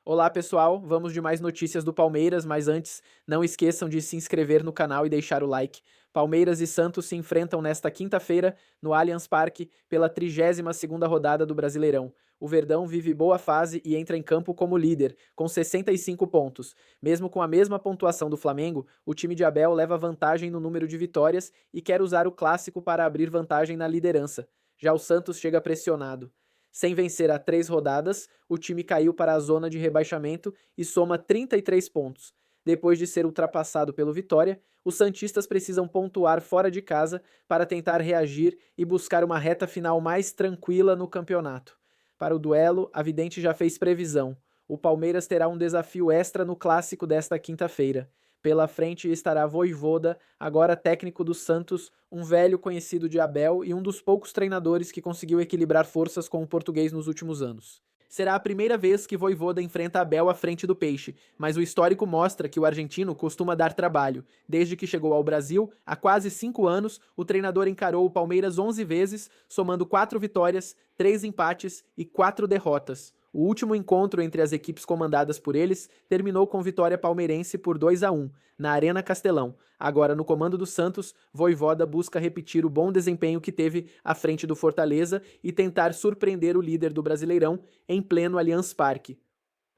Olá pessoal, vamos de mais notícias do Palmeiras, mas antes, não esqueçam de se inscrever no canal e deixar o like. Palmeiras e Santos se enfrentam nesta quinta-feira no Allianz Parque pela 32ª rodada do Brasileirão. O Verdão vive boa fase e entra em campo como líder, com 65 pontos. Mesmo com a mesma pontuação do Flamengo, o time de Abel leva vantagem no número de vitórias e quer usar o clássico para abrir vantagem na liderança. Já o Santos chega pressionado. Sem vencer há 3 rodadas, o time caiu para a zona de rebaixamento e soma 33 pontos. Depois de ser ultrapassado pelo Vitória, os santistas precisam pontuar fora de casa para tentar reagir e buscar uma reta final mais tranquila no campeonato. Para o duelo, a vidente já fez previsão. O Palmeiras terá um desafio extra no clássico desta quinta-feira. Pela frente estará Vojvoda, agora técnico do Santos, um velho conhecido de Abel e um dos poucos treinadores que conseguiu equilibrar forças com o português nos últimos anos. Será a primeira vez que Vojvoda enfrenta Abel à frente do Peixe, mas o histórico mostra que o argentino costuma dar trabalho. Desde que chegou ao Brasil, há quase 5 anos, o treinador encarou o Palmeiras 11 vezes, somando 4 vitórias, 3 empates e 4 derrotas. O último encontro entre as equipes comandadas por eles terminou com vitória palmeirense por 2-1, na Arena Castelão. Agora, no comando do Santos, Vojvoda busca repetir o bom desempenho que teve à frente do Fortaleza e tentar surpreender o líder do Brasileirão em pleno Allianz Parque.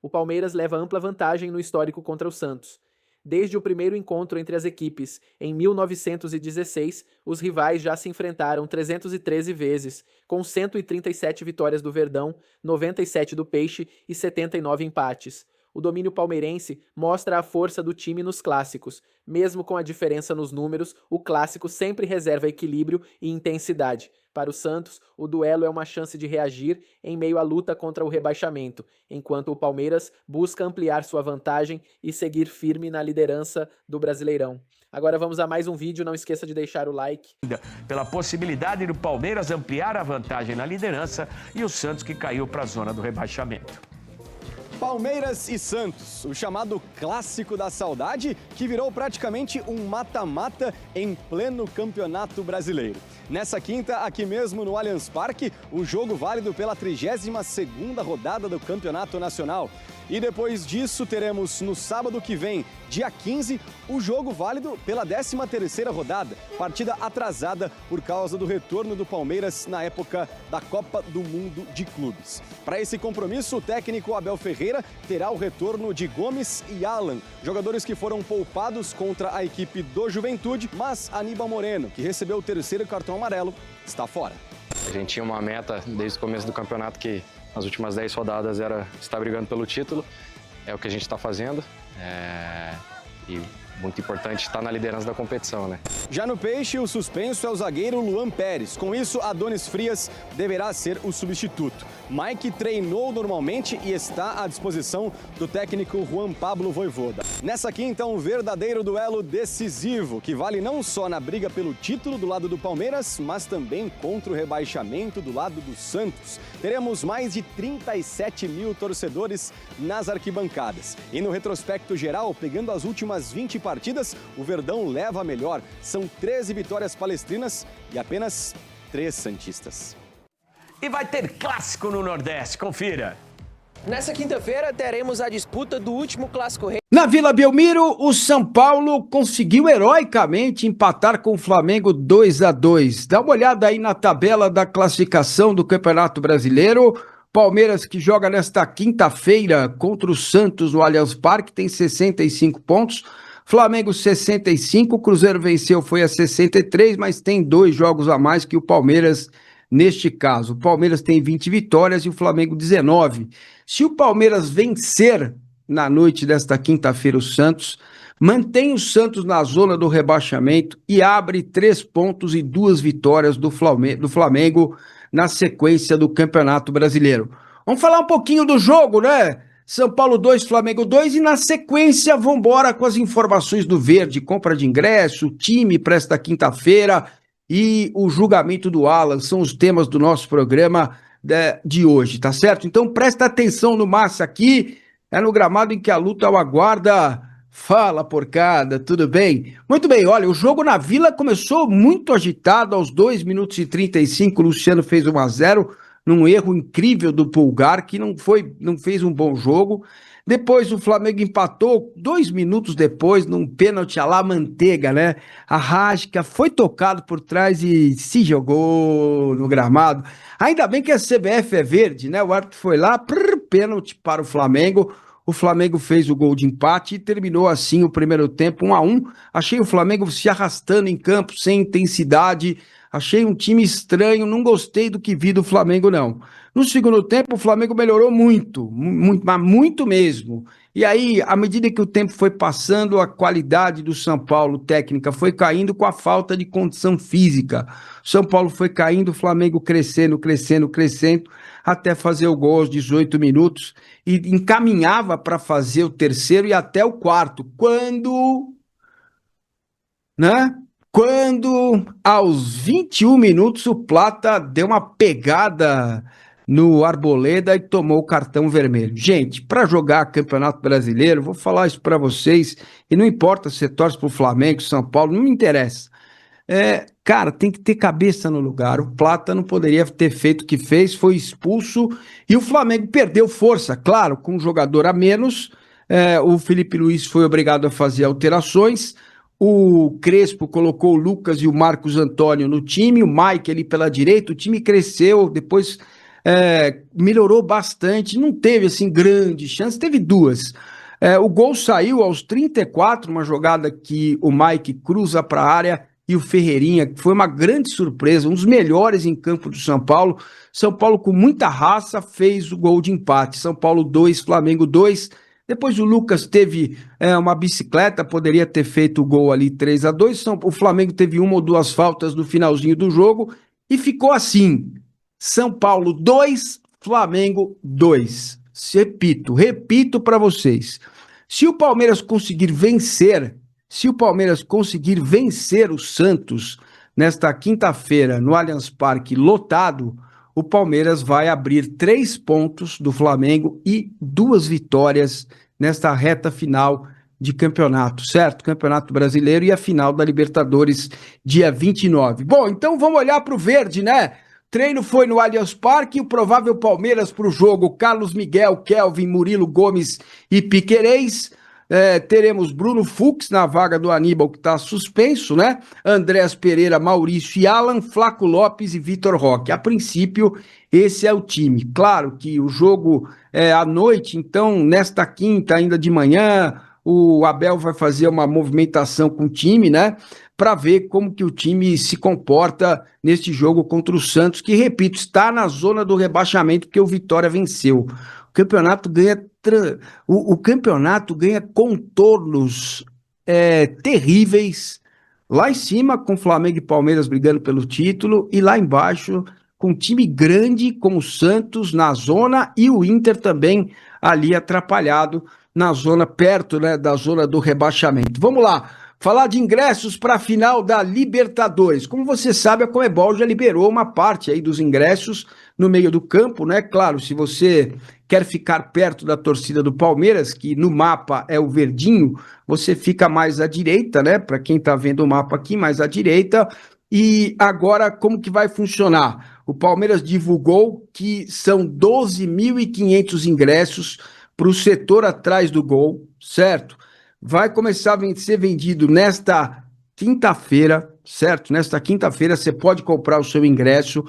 O Palmeiras leva ampla vantagem no histórico contra o Santos. Desde o primeiro encontro entre as equipes, em 1916, os rivais já se enfrentaram 313 vezes, com 137 vitórias do Verdão, 97 do Peixe e 79 empates. O domínio palmeirense mostra a força do time nos clássicos. Mesmo com a diferença nos números, o clássico sempre reserva equilíbrio e intensidade. Para o Santos, o duelo é uma chance de reagir em meio à luta contra o rebaixamento, enquanto o Palmeiras busca ampliar sua vantagem e seguir firme na liderança do Brasileirão. Agora vamos a mais um vídeo, não esqueça de deixar o like. Pela possibilidade do Palmeiras ampliar a vantagem na liderança e o Santos que caiu para a zona do rebaixamento. Palmeiras e Santos, o chamado Clássico da Saudade, que virou praticamente um mata-mata em pleno Campeonato Brasileiro. Nessa quinta, aqui mesmo no Allianz Parque, o jogo válido pela 32ª rodada do Campeonato Nacional. E depois disso, teremos no sábado que vem, dia 15, o jogo válido pela 13ª rodada, partida atrasada por causa do retorno do Palmeiras na época da Copa do Mundo de Clubes. Para esse compromisso, o técnico Abel Ferreira terá o retorno de Gomes e Alan, jogadores que foram poupados contra a equipe do Juventude, mas Aníbal Moreno, que recebeu o 3º cartão amarelo, está fora. A gente tinha uma meta desde o começo do campeonato que nas últimas 10 rodadas era estar brigando pelo título. É o que a gente está fazendo. E muito importante estar na liderança da competição, né? Já no Peixe, o suspenso é o zagueiro Luan Pérez. Com isso, Adonis Frias deverá ser o substituto. Mike treinou normalmente e está à disposição do técnico Juan Pablo Vojvoda. Nessa quinta, um verdadeiro duelo decisivo, que vale não só na briga pelo título do lado do Palmeiras, mas também contra o rebaixamento do lado do Santos. Teremos mais de 37 mil torcedores nas arquibancadas. E no retrospecto geral, pegando as últimas 20 partidas, o Verdão leva a melhor. São 13 vitórias palestrinas e apenas 3 santistas. E vai ter clássico no Nordeste, confira. Nessa quinta-feira teremos a disputa do último Clássico Rei. Na Vila Belmiro, o São Paulo conseguiu heroicamente empatar com o Flamengo 2-2. Dá uma olhada aí na tabela da classificação do Campeonato Brasileiro. Palmeiras, que joga nesta quinta-feira contra o Santos no Allianz Parque, tem 65 pontos. Flamengo 65, o Cruzeiro venceu, foi a 63, mas tem 2 jogos a mais que o Palmeiras neste caso. O Palmeiras tem 20 vitórias e o Flamengo 19. Se o Palmeiras vencer na noite desta quinta-feira o Santos, mantém o Santos na zona do rebaixamento e abre 3 pontos e 2 vitórias do Flamengo na sequência do Campeonato Brasileiro. Vamos falar um pouquinho do jogo, né? São Paulo 2, Flamengo 2 e na sequência vamos embora com as informações do Verde, compra de ingresso, time para esta quinta-feira e o julgamento do Alan, são os temas do nosso programa de hoje, tá certo? Então presta atenção no Massa aqui, é no gramado em que a luta o aguarda. Fala, porcada, tudo bem? Muito bem, olha, o jogo na Vila começou muito agitado, aos 2 minutos e 35, o Luciano fez 1-0, num erro incrível do Pulgar, que não fez um bom jogo. Depois o Flamengo empatou 2 minutos depois, num pênalti à la Manteiga, né? A Rasca foi tocado por trás e se jogou no gramado. Ainda bem que a CBF é verde, né? O árbitro foi lá, pênalti para o Flamengo. O Flamengo fez o gol de empate e terminou assim o primeiro tempo, 1-1. Achei o Flamengo se arrastando em campo, sem intensidade. Achei um time estranho, não gostei do que vi do Flamengo, não. No segundo tempo, o Flamengo melhorou muito, mas muito mesmo. E aí, à medida que o tempo foi passando, a qualidade do São Paulo técnica foi caindo com a falta de condição física. O São Paulo foi caindo, o Flamengo crescendo, até fazer o gol aos 18 minutos e encaminhava para fazer o terceiro e até o quarto. Quando aos 21 minutos o Plata deu uma pegada no Arboleda e tomou o cartão vermelho. Gente, para jogar Campeonato Brasileiro, vou falar isso para vocês, e não importa se você torce pro Flamengo, São Paulo, não me interessa. Cara, tem que ter cabeça no lugar. O Plata não poderia ter feito o que fez, foi expulso e o Flamengo perdeu força, claro, com um jogador a menos. O Felipe Luiz foi obrigado a fazer alterações. O Crespo colocou o Lucas e o Marcos Antônio no time, o Mike ali pela direita. O time cresceu, depois melhorou bastante, não teve assim grande chance, teve duas. O gol saiu aos 34, uma jogada que o Mike cruza para a área e o Ferreirinha, que foi uma grande surpresa, um dos melhores em campo do São Paulo. São Paulo com muita raça fez o gol de empate. São Paulo 2, Flamengo 2. Depois o Lucas teve uma bicicleta, poderia ter feito o gol ali 3-2. O Flamengo teve uma ou duas faltas no finalzinho do jogo e ficou assim. São Paulo 2, Flamengo 2. Repito para vocês. Se o Palmeiras conseguir vencer o Santos nesta quinta-feira no Allianz Parque lotado, o Palmeiras vai abrir 3 pontos do Flamengo e 2 vitórias nesta reta final de campeonato, certo? Campeonato Brasileiro e a final da Libertadores, dia 29. Bom, então vamos olhar para o verde, né? Treino foi no Allianz Parque, o provável Palmeiras para o jogo: Carlos Miguel, Kelvin, Murilo Gomes e Piquerez. Teremos Bruno Fux na vaga do Aníbal, que está suspenso, né? Andrés Pereira, Maurício e Alan, Flaco Lopes e Vitor Roque. A princípio, esse é o time. Claro que o jogo é à noite, então nesta quinta, ainda de manhã, o Abel vai fazer uma movimentação com o time, né? Para ver como que o time se comporta neste jogo contra o Santos, que, repito, está na zona do rebaixamento, porque o Vitória venceu. O campeonato ganha contornos terríveis, lá em cima com Flamengo e Palmeiras brigando pelo título, e lá embaixo com um time grande como o Santos na zona e o Inter também ali atrapalhado na zona, perto, né, da zona do rebaixamento. Vamos lá, falar de ingressos para a final da Libertadores. Como você sabe, a Conmebol já liberou uma parte aí dos ingressos no meio do campo, né? Claro, se você quer ficar perto da torcida do Palmeiras, que no mapa é o verdinho, você fica mais à direita, né? Para quem está vendo o mapa aqui, mais à direita. E agora, como que vai funcionar? O Palmeiras divulgou que são 12.500 ingressos para o setor atrás do gol, certo? Vai começar a ser vendido nesta quinta-feira, certo? Nesta quinta-feira você pode comprar o seu ingresso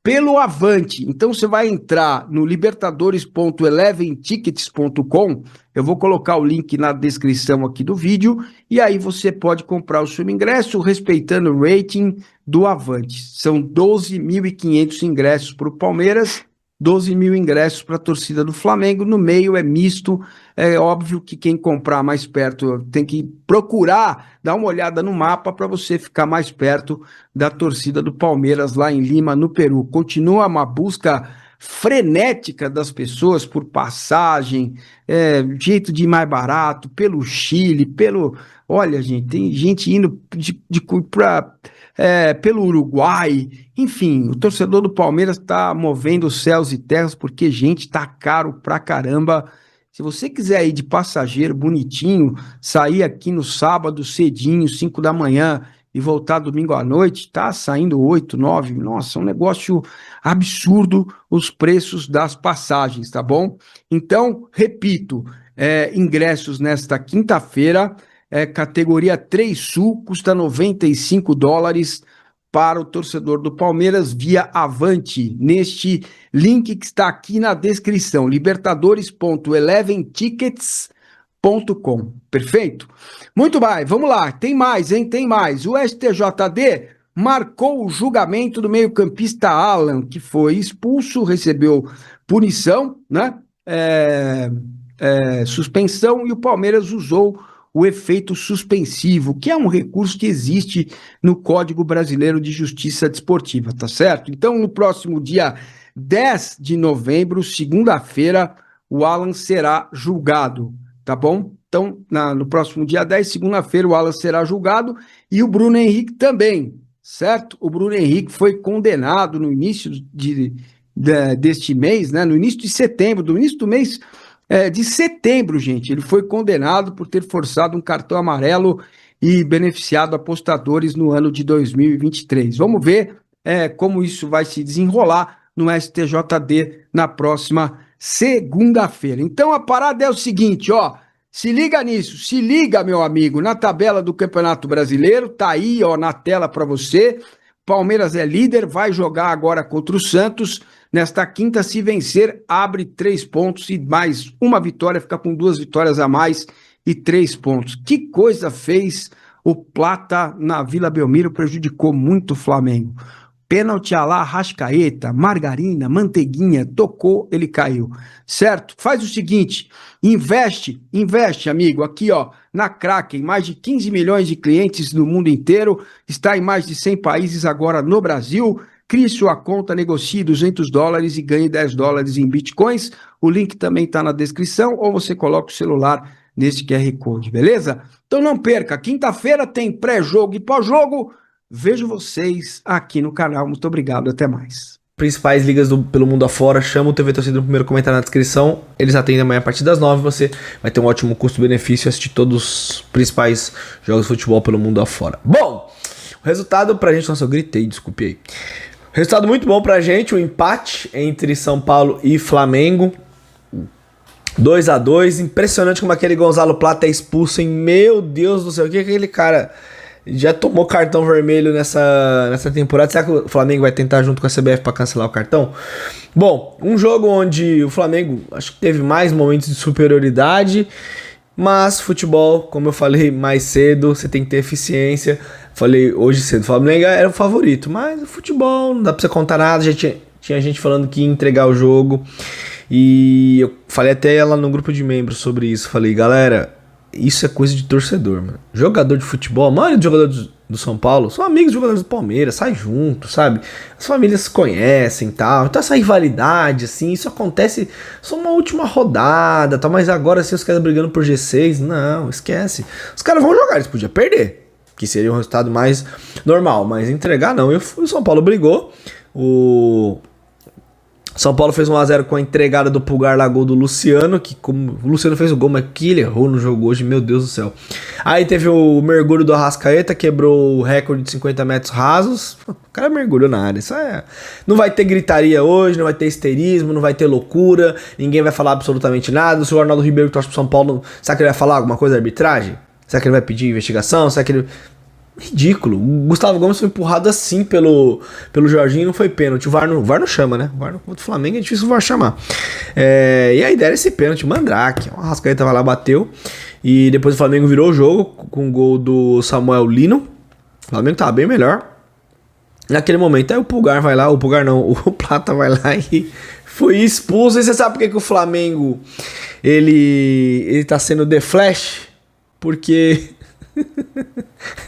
pelo Avante. Então você vai entrar no libertadores.eleventickets.com, eu vou colocar o link na descrição aqui do vídeo, e aí você pode comprar o seu ingresso respeitando o rating do Avante. São 12.500 ingressos para o Palmeiras, 12 mil ingressos para a torcida do Flamengo. No meio é misto. É óbvio que quem comprar mais perto tem que procurar dar uma olhada no mapa para você ficar mais perto da torcida do Palmeiras lá em Lima, no Peru. Continua uma busca frenética das pessoas por passagem, jeito de ir mais barato, pelo Chile, olha, gente, tem gente indo pelo Uruguai. Enfim, o torcedor do Palmeiras está movendo os céus e terras, porque, gente, tá caro pra caramba. Se você quiser ir de passageiro bonitinho, sair aqui no sábado cedinho, 5 da manhã, e voltar domingo à noite, tá saindo 8, 9, nossa, um negócio absurdo os preços das passagens, tá bom? Então, repito, ingressos nesta quinta-feira, categoria 3 Sul, custa $95 para o torcedor do Palmeiras via Avante, neste link que está aqui na descrição, libertadores.eleventickets.com, perfeito? Muito bem, vamos lá, tem mais, hein? Tem mais. O STJD marcou o julgamento do meio-campista Alan, que foi expulso, recebeu punição, né? Suspensão, e o Palmeiras usou o efeito suspensivo, que é um recurso que existe no Código Brasileiro de Justiça Desportiva, tá certo? Então, no próximo dia 10 de novembro, segunda-feira, o Alan será julgado, tá bom? Então, no próximo dia 10, segunda-feira, o Alan será julgado e o Bruno Henrique também, certo? O Bruno Henrique foi condenado no início deste mês, né? No início de setembro, no início do mês de setembro, gente, ele foi condenado por ter forçado um cartão amarelo e beneficiado apostadores no ano de 2023. Vamos ver como isso vai se desenrolar no STJD na próxima segunda-feira. Então a parada é o seguinte, ó, se liga nisso, se liga, meu amigo, na tabela do Campeonato Brasileiro, tá aí, ó, na tela para você. Palmeiras é líder, vai jogar agora contra o Santos. Nesta quinta, se vencer, abre 3 pontos e mais uma vitória, fica com 2 vitórias a mais e 3 pontos. Que coisa fez o Plata na Vila Belmiro, prejudicou muito o Flamengo. Pênalti a lá, Arrascaeta, margarina, manteiguinha, tocou, ele caiu, certo? Faz o seguinte, investe, amigo, aqui ó, na Kraken, mais de 15 milhões de clientes no mundo inteiro, está em mais de 100 países agora no Brasil. Crie sua conta, negocie $200 e ganhe $10 em bitcoins. O link também está na descrição, ou você coloca o celular nesse QR Code, beleza? Então não perca, quinta-feira tem pré-jogo e pós-jogo. Vejo vocês aqui no canal. Muito obrigado, até mais. Principais ligas pelo mundo afora, chama o TV Torcida no primeiro comentário na descrição. Eles atendem amanhã a partir das 9. Você vai ter um ótimo custo-benefício e assistir todos os principais jogos de futebol pelo mundo afora. Bom, o resultado pra gente... Nossa, eu gritei, desculpe aí. Resultado muito bom pra gente, o empate entre São Paulo e Flamengo, 2-2, impressionante como aquele Gonzalo Plata é expulso, hein? Meu Deus do céu, o que aquele cara já tomou cartão vermelho nessa temporada? Será que o Flamengo vai tentar junto com a CBF pra cancelar o cartão? Bom, um jogo onde o Flamengo acho que teve mais momentos de superioridade, mas futebol, como eu falei mais cedo, você tem que ter eficiência. Falei hoje cedo, o Flamengo era o favorito, mas o futebol não dá pra você contar nada. Já tinha gente falando que ia entregar o jogo, e eu falei até lá no grupo de membros sobre isso. Falei, galera, isso é coisa de torcedor, mano. Jogador de futebol, a maioria dos jogadores do São Paulo são amigos de jogadores do Palmeiras, sai junto, sabe? As famílias se conhecem e tal. Então essa rivalidade, assim, isso acontece só uma última rodada, tá? Mas agora, assim, os caras brigando por G6, não, esquece. Os caras vão jogar, eles podiam perder, que seria um resultado mais normal, mas entregar não. E o São Paulo brigou, o São Paulo fez 1-0 com a entregada do Pulgar lá, gol do Luciano, que como o Luciano fez o gol, mas que ele errou no jogo hoje, meu Deus do céu. Aí teve o mergulho do Arrascaeta, quebrou o recorde de 50 metros rasos, o cara mergulhou na área, isso é... Não vai ter gritaria hoje, não vai ter histerismo, não vai ter loucura, ninguém vai falar absolutamente nada. O senhor Arnaldo Ribeiro que torce pro São Paulo, será que ele vai falar alguma coisa da arbitragem? Será que ele vai pedir investigação? Será que ele... Ridículo. O Gustavo Gomes foi empurrado assim pelo Jorginho e não foi pênalti. O VAR não chama, né? O VAR contra o Flamengo é difícil o VAR chamar. E a ideia era esse pênalti, Mandrake. O Arrascaeta vai lá, bateu. E depois o Flamengo virou o jogo com o gol do Samuel Lino. O Flamengo tava bem melhor. Naquele momento, aí o Pulgar vai lá, o Pulgar não, o Plata vai lá e foi expulso. E você sabe por que o Flamengo ele tá sendo The Flash? Porque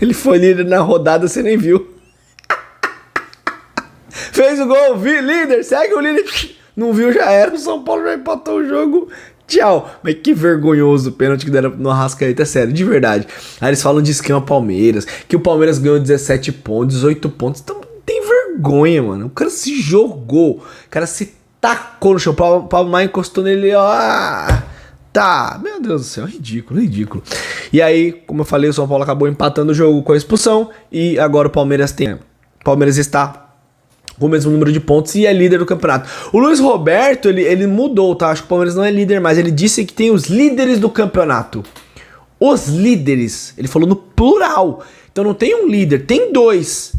ele foi líder na rodada, você nem viu. Fez o gol, líder, segue o líder. Não viu, já era. O São Paulo já empatou o jogo. Tchau. Mas que vergonhoso o pênalti que deram no Arrascaeta, é sério, de verdade. Aí eles falam de esquema Palmeiras, que o Palmeiras ganhou 17 pontos, 18 pontos. Então tem vergonha, mano. O cara se jogou, o cara se tacou no chão. O Pablo Maia encostou nele, ó. mata! Meu Deus do céu, ridículo, ridículo. E aí, como eu falei, o São Paulo acabou empatando o jogo com a expulsão e agora o Palmeiras está com o mesmo número de pontos e é líder do campeonato. O Luiz Roberto, ele mudou, tá? Acho que o Palmeiras não é líder mais. Ele disse que tem os líderes do campeonato. Os líderes. Ele falou no plural. Então não tem um líder, tem dois.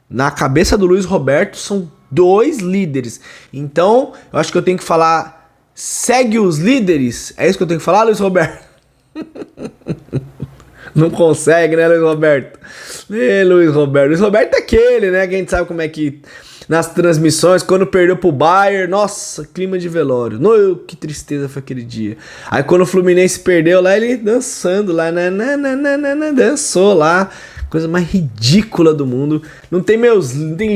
Na cabeça do Luiz Roberto são 2 líderes. Então, eu acho que eu tenho que falar segue os líderes. É isso que eu tenho que falar, Luiz Roberto? Não consegue, né, Luiz Roberto? Luiz Roberto. Luiz Roberto é aquele, né? Que a gente sabe como é que nas transmissões, quando perdeu pro Bayern, nossa, clima de velório. Que tristeza foi aquele dia. Aí quando o Fluminense perdeu lá, ele dançando lá, dançou lá. Coisa mais ridícula do mundo. Não tem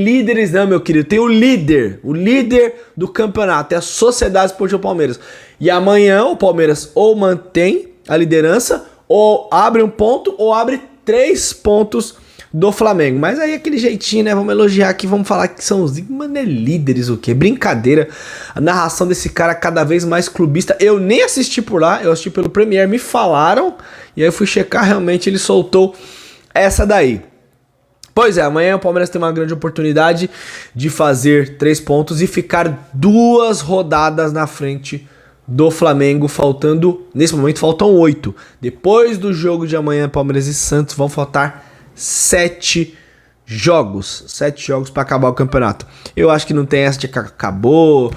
líderes não, meu querido. Tem o líder do campeonato, é a Sociedade Esportiva Palmeiras. E amanhã o Palmeiras ou mantém a liderança, ou abre um ponto, ou abre 3 pontos do Flamengo. Mas aí aquele jeitinho, né? Vamos elogiar aqui, vamos falar que são os... Mano, é líderes o quê? Brincadeira. A narração desse cara cada vez mais clubista. Eu nem assisti por lá, eu assisti pelo Premier, me falaram. E aí eu fui checar, realmente ele soltou essa daí. Pois é, amanhã o Palmeiras tem uma grande oportunidade de fazer 3 pontos e ficar 2 rodadas na frente do Flamengo, nesse momento faltam 8. Depois do jogo de amanhã, Palmeiras e Santos, vão faltar 7 jogos. 7 jogos para acabar o campeonato. Eu acho que não tem essa de que acabou,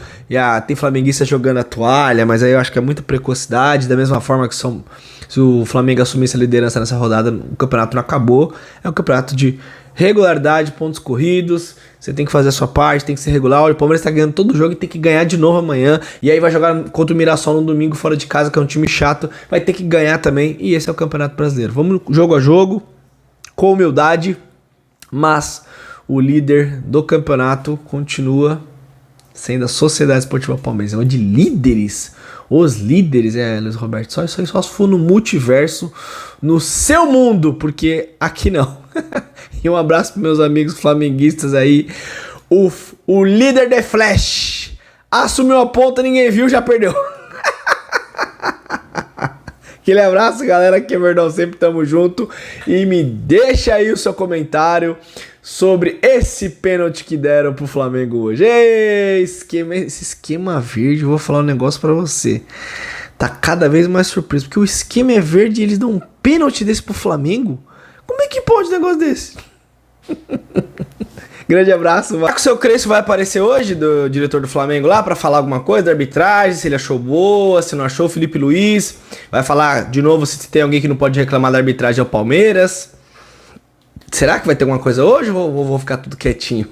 tem flamenguista jogando a toalha, mas aí eu acho que é muita precocidade, da mesma forma que se o Flamengo assumisse a liderança nessa rodada, o campeonato não acabou. É um campeonato de regularidade, pontos corridos. Você tem que fazer a sua parte, tem que ser regular. Olha, o Palmeiras tá ganhando todo jogo e tem que ganhar de novo amanhã. E aí vai jogar contra o Mirassol no domingo fora de casa, que é um time chato. Vai ter que ganhar também. E esse é o Campeonato Brasileiro. Vamos jogo a jogo, com humildade. Mas o líder do campeonato continua sendo a Sociedade Esportiva Palmeiras. É onde líderes... Os líderes, Luiz Roberto, só se for no multiverso, no seu mundo, porque aqui não. E um abraço para meus amigos flamenguistas aí. O líder de Flash assumiu a ponta, ninguém viu, já perdeu. Aquele abraço, galera, que é verdade, sempre tamo junto. E me deixa aí o seu comentário sobre esse pênalti que deram pro Flamengo hoje. Esse esquema verde, eu vou falar um negócio pra você. Tá cada vez mais surpreso, porque o esquema é verde e eles dão um pênalti desse pro Flamengo? Como é que pode um negócio desse? Grande abraço. Será que o seu Crespo vai aparecer hoje, do diretor do Flamengo lá, pra falar alguma coisa da arbitragem, se ele achou boa, se não achou? Felipe Luiz vai falar de novo se tem alguém que não pode reclamar da arbitragem ao Palmeiras. Será que vai ter alguma coisa hoje ou vou ficar tudo quietinho?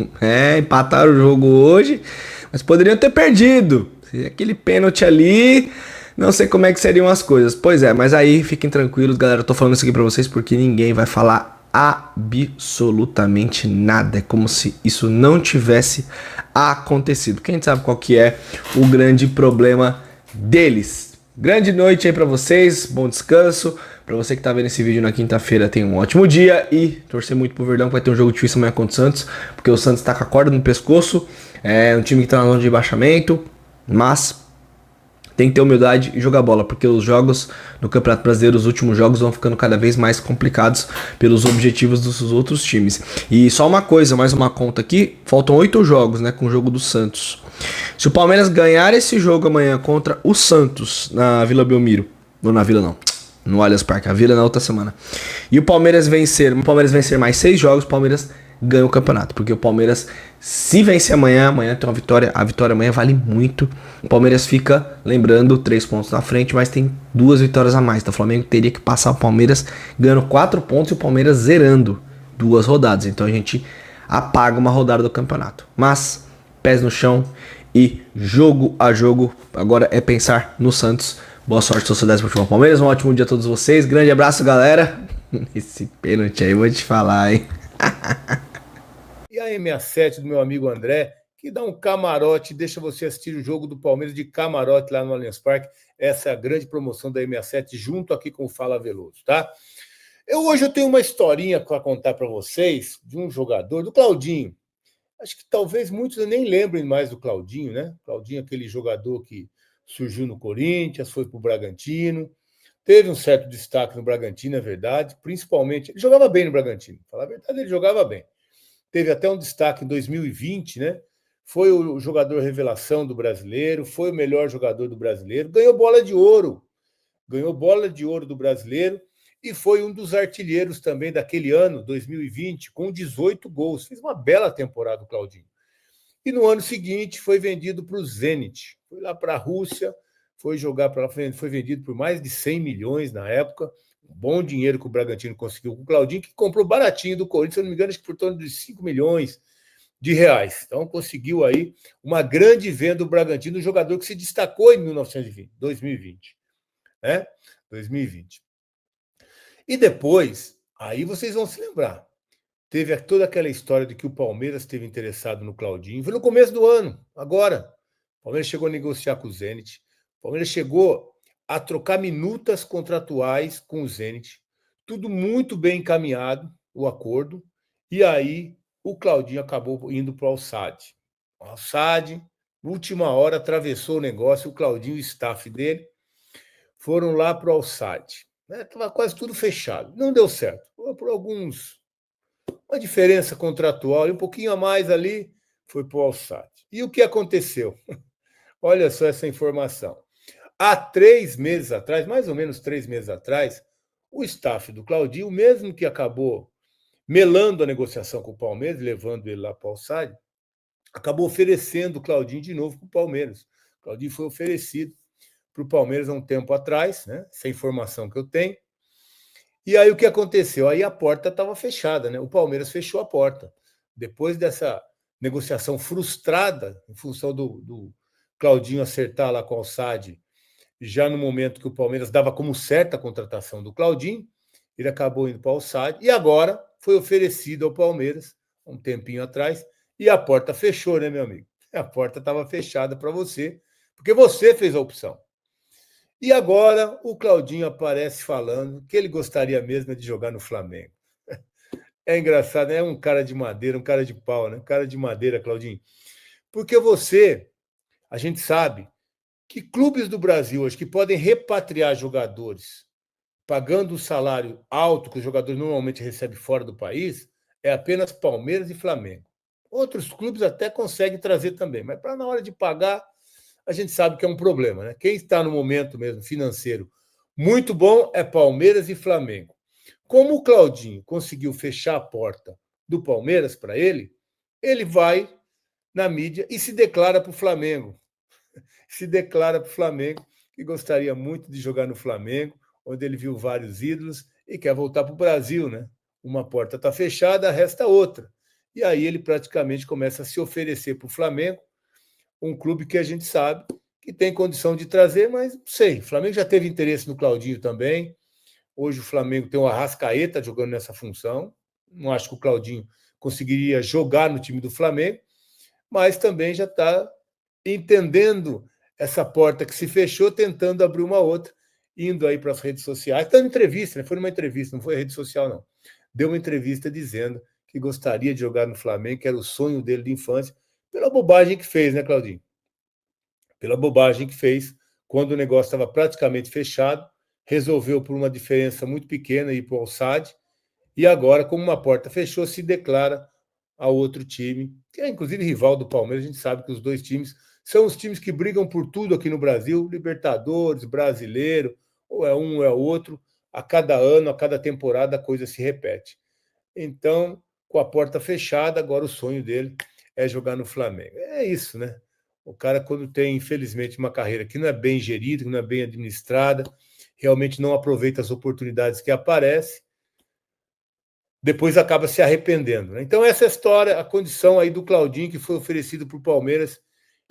Empataram o jogo hoje, mas poderiam ter perdido. Aquele pênalti ali, não sei como é que seriam as coisas. Pois é, mas aí fiquem tranquilos, galera. Eu tô falando isso aqui pra vocês porque ninguém vai falar absolutamente nada. É como se isso não tivesse acontecido. Porque a gente sabe qual que é o grande problema deles. Grande noite aí pra vocês, bom descanso. Pra você que tá vendo esse vídeo na quinta-feira, tenha um ótimo dia e torcer muito pro Verdão, que vai ter um jogo difícil amanhã contra o Santos, porque o Santos tá com a corda no pescoço, é um time que tá na zona de rebaixamento, mas tem que ter humildade e jogar bola, porque os jogos no Campeonato Brasileiro, os últimos jogos vão ficando cada vez mais complicados pelos objetivos dos outros times. E só uma coisa, mais uma conta aqui, faltam 8 jogos, né, com o jogo do Santos. Se o Palmeiras ganhar esse jogo amanhã contra o Santos na Vila Belmiro, ou na Vila não, no Allianz Parque, a Vila na outra semana, e o Palmeiras vencer mais 6 jogos, o Palmeiras ganha o campeonato, porque o Palmeiras, se vencer amanhã tem uma vitória, a vitória amanhã vale muito. O Palmeiras fica, lembrando, 3 pontos na frente, mas tem 2 vitórias a mais, então o Flamengo teria que passar o Palmeiras ganhando 4 pontos e o Palmeiras zerando 2 rodadas, então a gente apaga uma rodada do campeonato. Mas, pés no chão e jogo a jogo, agora é pensar no Santos. Boa sorte, Sociedade Esportiva Palmeiras, um ótimo dia a todos vocês, grande abraço, galera. Esse pênalti aí, vou te falar, hein. E a M67 do meu amigo André, que dá um camarote, deixa você assistir o jogo do Palmeiras de camarote lá no Allianz Parque. Essa é a grande promoção da M67, junto aqui com o Fala Veloso, tá? Hoje eu tenho uma historinha para contar para vocês de um jogador, do Claudinho. Acho que talvez muitos nem lembrem mais do Claudinho, né? Claudinho, aquele jogador que surgiu no Corinthians, foi para o Bragantino, teve um certo destaque no Bragantino, é verdade, principalmente, ele jogava bem no Bragantino, falar a verdade, ele jogava bem. Teve até um destaque em 2020, né? Foi o jogador revelação do Brasileiro, foi o melhor jogador do Brasileiro, ganhou bola de ouro do Brasileiro e foi um dos artilheiros também daquele ano, 2020, com 18 gols. Fez uma bela temporada o Claudinho. E no ano seguinte foi vendido para o Zenit. Foi lá para a Rússia, foi jogar para lá, foi vendido por mais de 100 milhões na época. Um bom dinheiro que o Bragantino conseguiu com o Claudinho, que comprou baratinho do Corinthians, se eu não me engano, acho que por torno de 5 milhões de reais. Então conseguiu aí uma grande venda do Bragantino, um jogador que se destacou em 2020. Né? 2020. E depois, aí vocês vão se lembrar, teve toda aquela história de que o Palmeiras esteve interessado no Claudinho. Foi no começo do ano, agora. O Palmeiras chegou a negociar com o Zenit. O Palmeiras chegou a trocar minutas contratuais com o Zenit. Tudo muito bem encaminhado, o acordo. E aí, o Claudinho acabou indo para o Al-Sadd. O Al-Sadd, última hora, atravessou o negócio. O Claudinho e o staff dele foram lá para o Al-Sadd. Estava quase tudo fechado. Não deu certo. Por uma diferença contratual, um pouquinho a mais ali, foi para o Al-Sadd. E o que aconteceu? Olha só essa informação. Há 3 meses atrás, mais ou menos 3 meses atrás, o staff do Claudinho, mesmo que acabou melando a negociação com o Palmeiras, levando ele lá para o Al-Sadd, acabou oferecendo o Claudinho de novo para o Palmeiras. O Claudinho foi oferecido para o Palmeiras há um tempo atrás, né? Essa informação que eu tenho. E aí o que aconteceu? Aí a porta estava fechada, né? O Palmeiras fechou a porta. Depois dessa negociação frustrada, em função do Claudinho acertar lá com o Al-Sadd, já no momento que o Palmeiras dava como certa a contratação do Claudinho, ele acabou indo para o Al-Sadd e agora foi oferecido ao Palmeiras, um tempinho atrás, e a porta fechou, né, meu amigo? A porta estava fechada para você, porque você fez a opção. E agora o Claudinho aparece falando que ele gostaria mesmo de jogar no Flamengo. É engraçado, né? É um cara de madeira, um cara de pau, né? Um cara de madeira, Claudinho. Porque a gente sabe que clubes do Brasil hoje que podem repatriar jogadores pagando um salário alto que os jogadores normalmente recebem fora do país, é apenas Palmeiras e Flamengo. Outros clubes até conseguem trazer também, mas para na hora de pagar, a gente sabe que é um problema, né? Quem está no momento mesmo financeiro muito bom é Palmeiras e Flamengo. Como o Claudinho conseguiu fechar a porta do Palmeiras para ele vai na mídia e se declara para o Flamengo. Se declara para o Flamengo que gostaria muito de jogar no Flamengo, onde ele viu vários ídolos e quer voltar para o Brasil, né? Uma porta está fechada, resta outra. E aí ele praticamente começa a se oferecer para o Flamengo, um clube que a gente sabe que tem condição de trazer, mas não sei. O Flamengo já teve interesse no Claudinho também. Hoje o Flamengo tem o Arrascaeta jogando nessa função. Não acho que o Claudinho conseguiria jogar no time do Flamengo, mas também já está entendendo essa porta que se fechou, tentando abrir uma outra, indo aí para as redes sociais. Está em entrevista, né? Foi numa entrevista, não foi rede social, não. Deu uma entrevista dizendo que gostaria de jogar no Flamengo, que era o sonho dele de infância, pela bobagem que fez, né, Claudinho? Pela bobagem que fez, quando o negócio estava praticamente fechado, resolveu por uma diferença muito pequena ir para o Al-Sadd, e agora, como uma porta fechou, se declara a outro time, que é inclusive rival do Palmeiras. A gente sabe que os dois times são os times que brigam por tudo aqui no Brasil, Libertadores, Brasileiro, ou é um ou é outro, a cada ano, a cada temporada a coisa se repete. Então, com a porta fechada, agora o sonho dele é jogar no Flamengo. É isso, né? O cara, quando tem, infelizmente, uma carreira que não é bem gerida, que não é bem administrada, realmente não aproveita as oportunidades que aparecem, depois acaba se arrependendo, né? Então, essa é a história, a condição aí do Claudinho, que foi oferecido para o Palmeiras,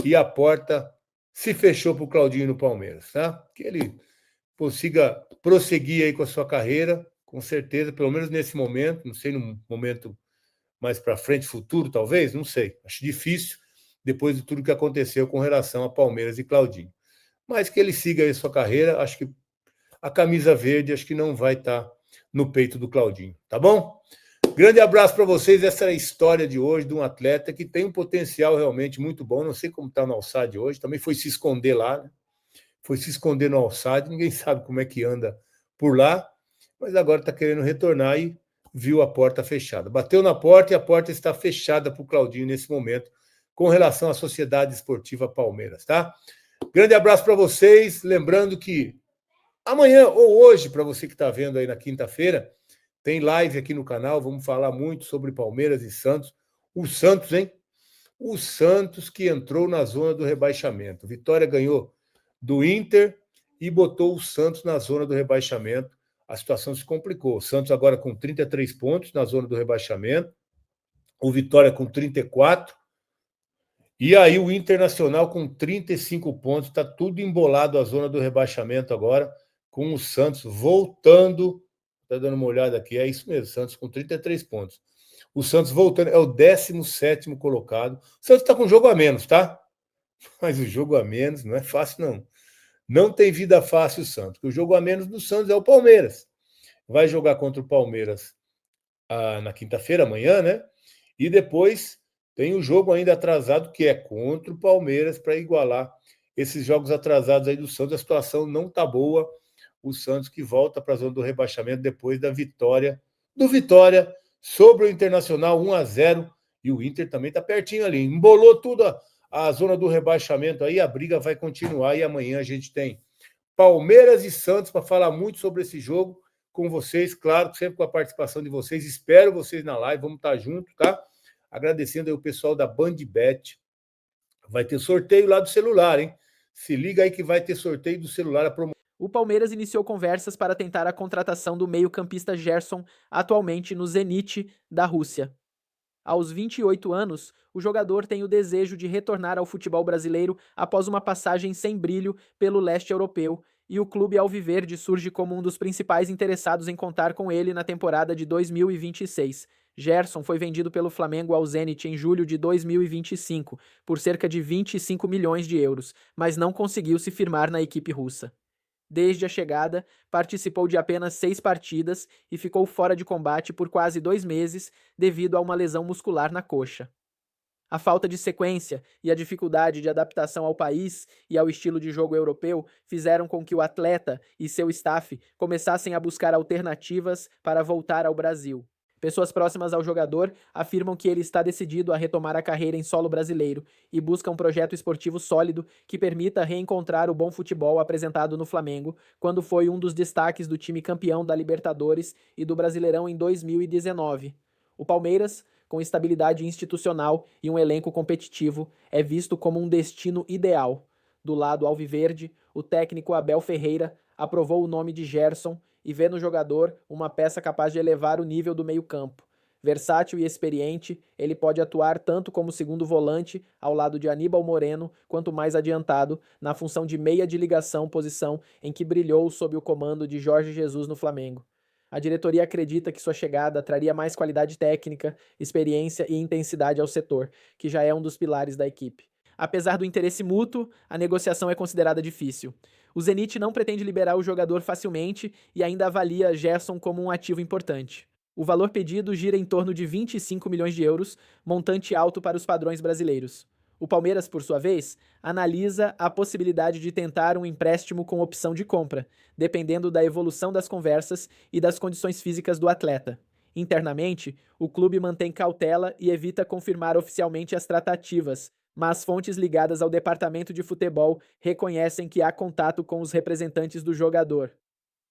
e a porta se fechou para o Claudinho no Palmeiras, tá? Que ele consiga prosseguir aí com a sua carreira, com certeza, pelo menos nesse momento, não sei, num momento mais para frente, futuro, talvez, não sei. Acho difícil, depois de tudo que aconteceu com relação a Palmeiras e Claudinho. Mas que ele siga aí a sua carreira, acho que a camisa verde, acho que não vai estar no peito do Claudinho, tá bom? Grande abraço para vocês. Essa é a história de hoje de um atleta que tem um potencial realmente muito bom. Não sei como está no Al-Sadd hoje, também foi se esconder lá, né? foi se esconder no Alçade, ninguém sabe como é que anda por lá, mas agora está querendo retornar e viu a porta fechada. Bateu na porta e a porta está fechada para o Claudinho nesse momento, com relação à Sociedade Esportiva Palmeiras, tá? Grande abraço para vocês, lembrando que amanhã ou hoje, para você que está vendo aí na quinta-feira, tem live aqui no canal, vamos falar muito sobre Palmeiras e Santos. O Santos, hein? O Santos que entrou na zona do rebaixamento. Vitória ganhou do Inter e botou o Santos na zona do rebaixamento. A situação se complicou. O Santos agora com 33 pontos na zona do rebaixamento. O Vitória com 34. E aí o Internacional com 35 pontos. Está tudo embolado a zona do rebaixamento agora, com o Santos voltando. Está dando uma olhada aqui. É isso mesmo, Santos com 33 pontos. O Santos voltando, é o 17º colocado. O Santos está com jogo a menos, tá? Mas o jogo a menos não é fácil, não. Não tem vida fácil o Santos. O jogo a menos do Santos é o Palmeiras. Vai jogar contra o Palmeiras na quinta-feira, amanhã, né? E depois tem o jogo ainda atrasado, que é contra o Palmeiras, para igualar esses jogos atrasados aí do Santos. A situação não tá boa. O Santos que volta para a zona do rebaixamento depois da vitória do Vitória sobre o Internacional 1-0. E o Inter também tá pertinho ali. Embolou tudo a zona do rebaixamento aí. A briga vai continuar e amanhã a gente tem Palmeiras e Santos para falar muito sobre esse jogo com vocês, claro, sempre com a participação de vocês. Espero vocês na live, vamos estar juntos, tá? Agradecendo aí o pessoal da BandBet. Vai ter sorteio lá do celular, hein? Se liga aí que vai ter sorteio do celular. O Palmeiras iniciou conversas para tentar a contratação do meio-campista Gerson, atualmente no Zenit da Rússia. Aos 28 anos, o jogador tem o desejo de retornar ao futebol brasileiro após uma passagem sem brilho pelo leste europeu, e o clube alviverde surge como um dos principais interessados em contar com ele na temporada de 2026. Gerson foi vendido pelo Flamengo ao Zenit em julho de 2025, por cerca de 25 milhões de euros, mas não conseguiu se firmar na equipe russa. Desde a chegada, participou de apenas 6 partidas e ficou fora de combate por quase 2 meses devido a uma lesão muscular na coxa. A falta de sequência e a dificuldade de adaptação ao país e ao estilo de jogo europeu fizeram com que o atleta e seu staff começassem a buscar alternativas para voltar ao Brasil. Pessoas próximas ao jogador afirmam que ele está decidido a retomar a carreira em solo brasileiro e busca um projeto esportivo sólido que permita reencontrar o bom futebol apresentado no Flamengo, quando foi um dos destaques do time campeão da Libertadores e do Brasileirão em 2019. O Palmeiras, com estabilidade institucional e um elenco competitivo, é visto como um destino ideal. Do lado alviverde, o técnico Abel Ferreira aprovou o nome de Gerson e vê no jogador uma peça capaz de elevar o nível do meio-campo. Versátil e experiente, ele pode atuar tanto como segundo volante, ao lado de Aníbal Moreno, quanto mais adiantado, na função de meia de ligação, posição em que brilhou sob o comando de Jorge Jesus no Flamengo. A diretoria acredita que sua chegada traria mais qualidade técnica, experiência e intensidade ao setor, que já é um dos pilares da equipe. Apesar do interesse mútuo, a negociação é considerada difícil. O Zenit não pretende liberar o jogador facilmente e ainda avalia Gerson como um ativo importante. O valor pedido gira em torno de 25 milhões de euros, montante alto para os padrões brasileiros. O Palmeiras, por sua vez, analisa a possibilidade de tentar um empréstimo com opção de compra, dependendo da evolução das conversas e das condições físicas do atleta. Internamente, o clube mantém cautela e evita confirmar oficialmente as tratativas, mas fontes ligadas ao departamento de futebol reconhecem que há contato com os representantes do jogador.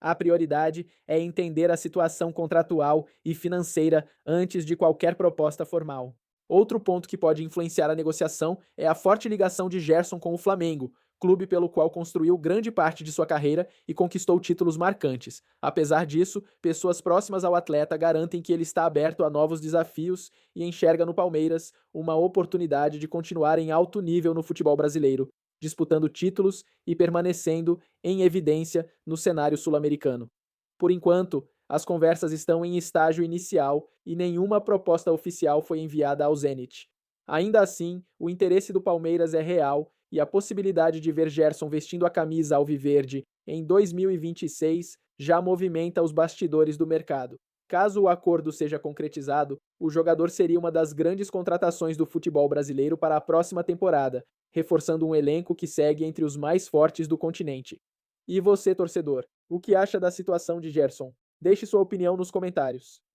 A prioridade é entender a situação contratual e financeira antes de qualquer proposta formal. Outro ponto que pode influenciar a negociação é a forte ligação de Gerson com o Flamengo, clube pelo qual construiu grande parte de sua carreira e conquistou títulos marcantes. Apesar disso, pessoas próximas ao atleta garantem que ele está aberto a novos desafios e enxerga no Palmeiras uma oportunidade de continuar em alto nível no futebol brasileiro, disputando títulos e permanecendo em evidência no cenário sul-americano. Por enquanto, as conversas estão em estágio inicial e nenhuma proposta oficial foi enviada ao Zenit. Ainda assim, o interesse do Palmeiras é real e a possibilidade de ver Gerson vestindo a camisa alviverde em 2026 já movimenta os bastidores do mercado. Caso o acordo seja concretizado, o jogador seria uma das grandes contratações do futebol brasileiro para a próxima temporada, reforçando um elenco que segue entre os mais fortes do continente. E você, torcedor, o que acha da situação de Gerson? Deixe sua opinião nos comentários.